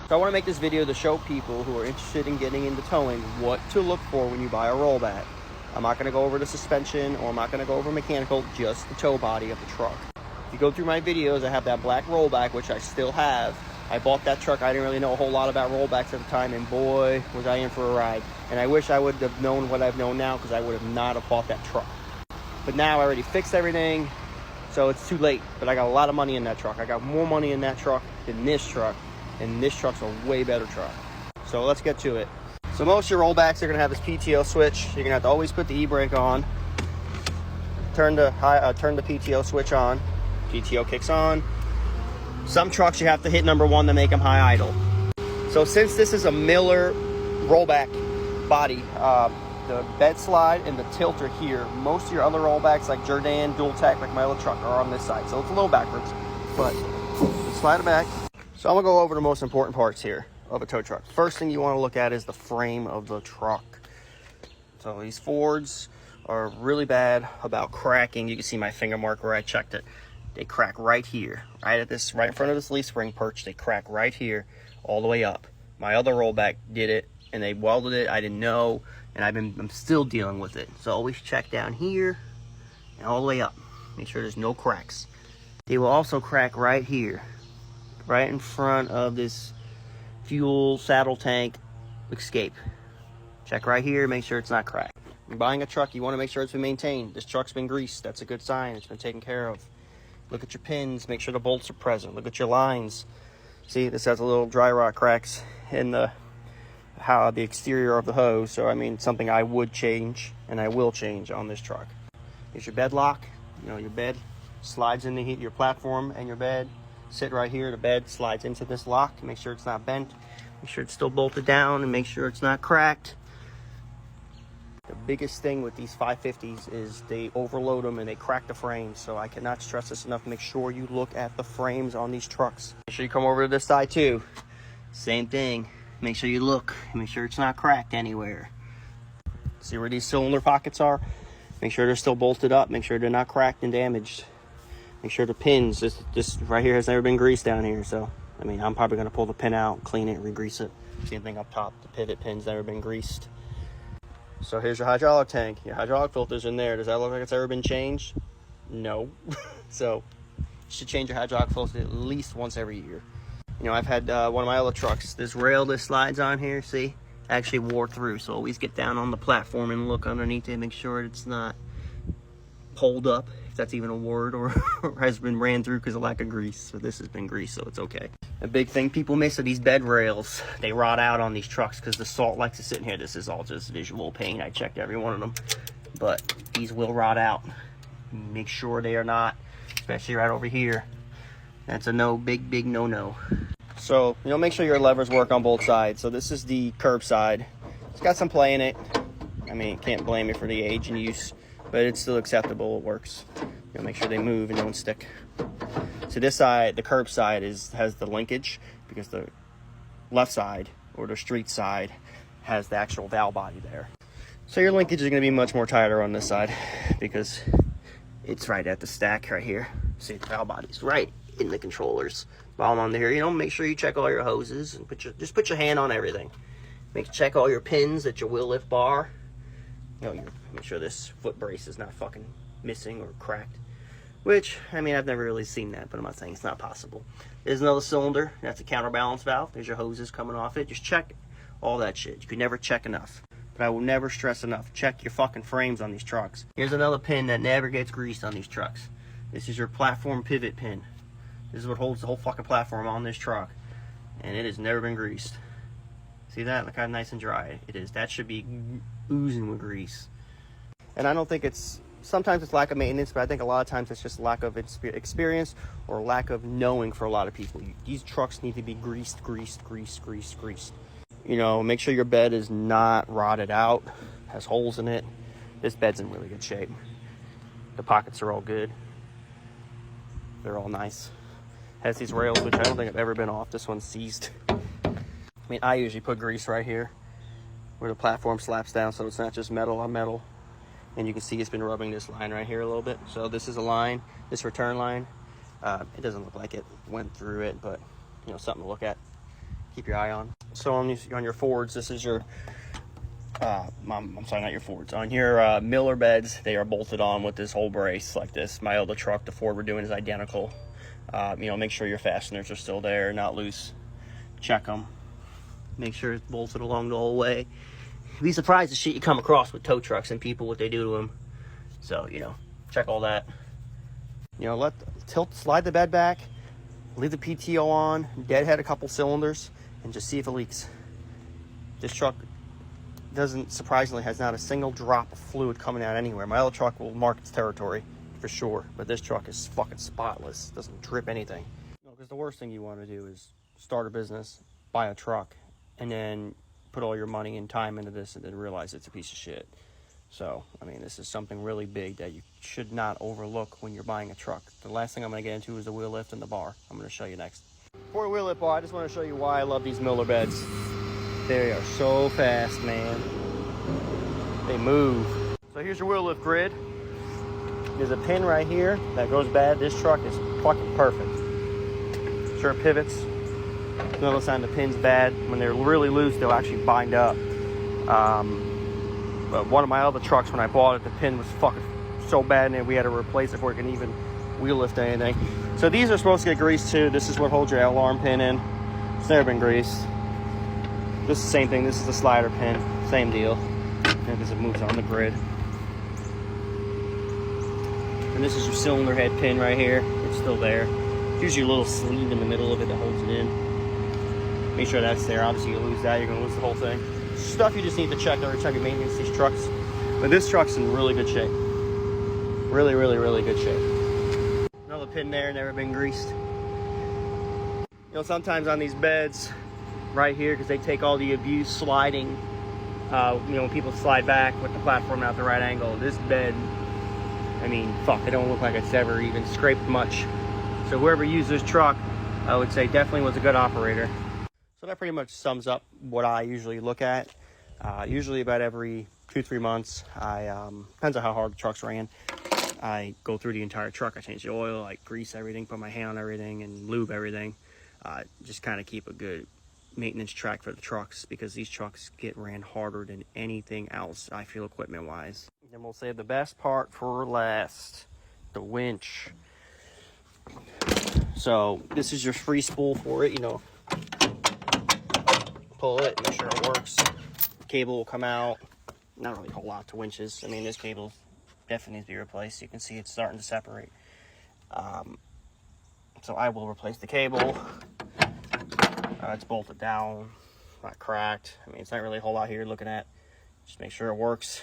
So I want to make this video to show people who are interested in getting into towing what to look for when you buy a rollback. I'm not going to go over the suspension, or I'm not going to go over mechanical, just the tow body of the truck. If you go through my videos, I have that black rollback, which I still have. I bought that truck. I didn't really know a whole lot about rollbacks at the time, and boy, was I in for a ride. And I wish I would have known what I've known now, because I would have not have bought that truck. But now I already fixed everything, so it's too late. But I got a lot of money in that truck. I got more money in that truck than this truck, and this truck's a way better truck. So let's get to it. So most of your rollbacks are going to have this PTO switch. You're going to have to always put the e-brake on. Turn the PTO switch on. PTO kicks on. Some trucks you have to hit number 1 to make them high idle. So since this is a Miller rollback body, the bed slide and the tilt are here. Most of your other rollbacks like Jordan, Dual Tech, like my other truck, are on this side. So it's a little backwards, but slide it back. So I'm gonna go over the most important parts here of a tow truck. First thing you want to look at is the frame of the truck. So these Fords are really bad about cracking. You can see my finger mark where I checked it. They crack right here, right in front of this leaf spring perch. They crack right here, all the way up. My other rollback did it, and they welded it. I didn't know, and I'm still dealing with it. So always check down here and all the way up. Make sure there's no cracks. They will also crack right here, right in front of this fuel saddle tank escape. Check right here, make sure it's not cracked. You're buying a truck, you want to make sure it's been maintained. This truck's been greased. That's a good sign. It's been taken care of. Look at your pins, make sure the bolts are present. Look at your lines. See, this has a little dry rot cracks in the exterior of the hose. So I mean, something I would change, and I will change on this truck. Here's your bed lock. You know, your bed slides into your platform and your bed. Sit right here. The bed slides into this lock. Make sure it's not bent. Make sure it's still bolted down, and make sure it's not cracked. The biggest thing with these 550s is they overload them and they crack the frames. So I cannot stress this enough. Make sure you look at the frames on these trucks. Make sure you come over to this side too. Same thing. Make sure you look. Make sure it's not cracked anywhere. See where these cylinder pockets are? Make sure they're still bolted up. Make sure they're not cracked and damaged. Make sure the pins, this right here has never been greased down here. So, I mean, I'm probably going to pull the pin out, clean it, re-grease it. Same thing up top. The pivot pin's never been greased. So here's your hydraulic tank. Your hydraulic filter's in there. Does that look like it's ever been changed? No. So you should change your hydraulic filter at least once every year. You know, I've had one of my other trucks, this rail that slides on here, see, actually wore through. So always get down on the platform and look underneath it, make sure it's not pulled up, if that's even a word, or has been ran through because of lack of grease. So this has been greased, so it's okay. A big thing people miss are these bed rails. They rot out on these trucks because the salt likes to sit in here. This is all just visual pain. I checked every one of them, but these will rot out. Make sure they are not, especially right over here. That's a big no-no. So, you know, make sure your levers work on both sides. So this is the curb side. It's got some play in it. I mean, can't blame it for the age and use, but it's still acceptable. It works. You know, make sure they move and don't stick. So this side, the curb side, has the linkage because the left side, or the street side, has the actual valve body there. So your linkage is going to be much more tighter on this side because it's right at the stack right here. See, the valve body's right in the controllers. While I'm on here, you know, make sure you check all your hoses and just put your hand on everything. Check all your pins at your wheel lift bar. You know, make sure this foot brace is not fucking missing or cracked. Which, I mean, I've never really seen that, but I'm not saying it's not possible. There's another cylinder. That's a counterbalance valve. There's your hoses coming off it. Just check all that shit. You can never check enough. But I will never stress enough. Check your fucking frames on these trucks. Here's another pin that never gets greased on these trucks. This is your platform pivot pin. This is what holds the whole fucking platform on this truck. And it has never been greased. See that? Look how nice and dry it is. That should be oozing with grease. And I don't think sometimes it's lack of maintenance, but I think a lot of times it's just lack of experience or lack of knowing for a lot of people. These trucks need to be greased. You know, make sure your bed is not rotted out, has holes in it. This bed's in really good shape. The pockets are all good. They're all nice. Has these rails, which I don't think I've ever been off. This one's seized. I mean, I usually put grease right here where the platform slaps down so it's not just metal on metal. And you can see it's been rubbing this line right here a little bit. So this is a line, this return line. It doesn't look like it went through it, but you know, something to look at. keep your eye on. So on your Fords, this is your, I'm sorry, not your Fords. On your Miller beds, they are bolted on with this whole brace like this. My other truck, the Ford we're doing, is identical. Make sure your fasteners are still there, not loose. Check them. Make sure it's bolted along the whole way. You'd be surprised the shit you come across with tow trucks and people, what they do to them. So, check all that. Slide the bed back, leave the PTO on, deadhead a couple cylinders, and just see if it leaks. This truck surprisingly has not a single drop of fluid coming out anywhere. My other truck will mark its territory for sure, but this truck is fucking spotless. Doesn't drip anything. Because the worst thing you want to do is start a business, buy a truck, and then put all your money and time into this and then realize it's a piece of shit. So, this is something really big that you should not overlook when you're buying a truck. The last thing I'm going to get into is the wheel lift and the bar. I'm going to show you next. For the wheel lift bar, I just want to show you why I love these Miller beds. They are so fast, man. They move. So here's your wheel lift grid. There's a pin right here that goes bad. This truck is fucking perfect. Sure, it pivots. Another sign the pin's bad. When they're really loose, they'll actually bind up. But one of my other trucks, when I bought it, the pin was fucking so bad and we had to replace it before it can even wheel lift anything. So these are supposed to get greased too. This is what holds your alarm pin in. It's never been greased. This is the same thing. This is the slider pin. Same deal. Because it moves on the grid. And this is your cylinder head pin right here. It's still there. There's usually a little sleeve in the middle of it that holds it in. Make sure that's there. Obviously, you lose that, you're going to lose the whole thing. Stuff you just need to check every time you maintenance these trucks. But this truck's in really good shape. Really, really, really good shape. Another pin there, never been greased. Sometimes on these beds right here, because they take all the abuse sliding, when people slide back with the platform at the right angle, this bed, it don't look like it's ever even scraped much. So whoever used this truck, I would say definitely was a good operator. So that pretty much sums up what I usually look at. Usually about every 2-3 months, depends on how hard the truck's ran, I go through the entire truck. I change the oil, I grease everything, put my hand on everything, and lube everything. Just kind of keep a good maintenance track for the trucks, because these trucks get ran harder than anything else, I feel, equipment-wise. Then we'll save the best part for last, the winch. So this is your free spool for it, pull it, make sure it works. The cable will come out. Not really a whole lot to winches. This cable definitely needs to be replaced. You can see it's starting to separate. So I will replace the cable. It's bolted down, not cracked. It's not really a whole lot here looking at. Just make sure it works.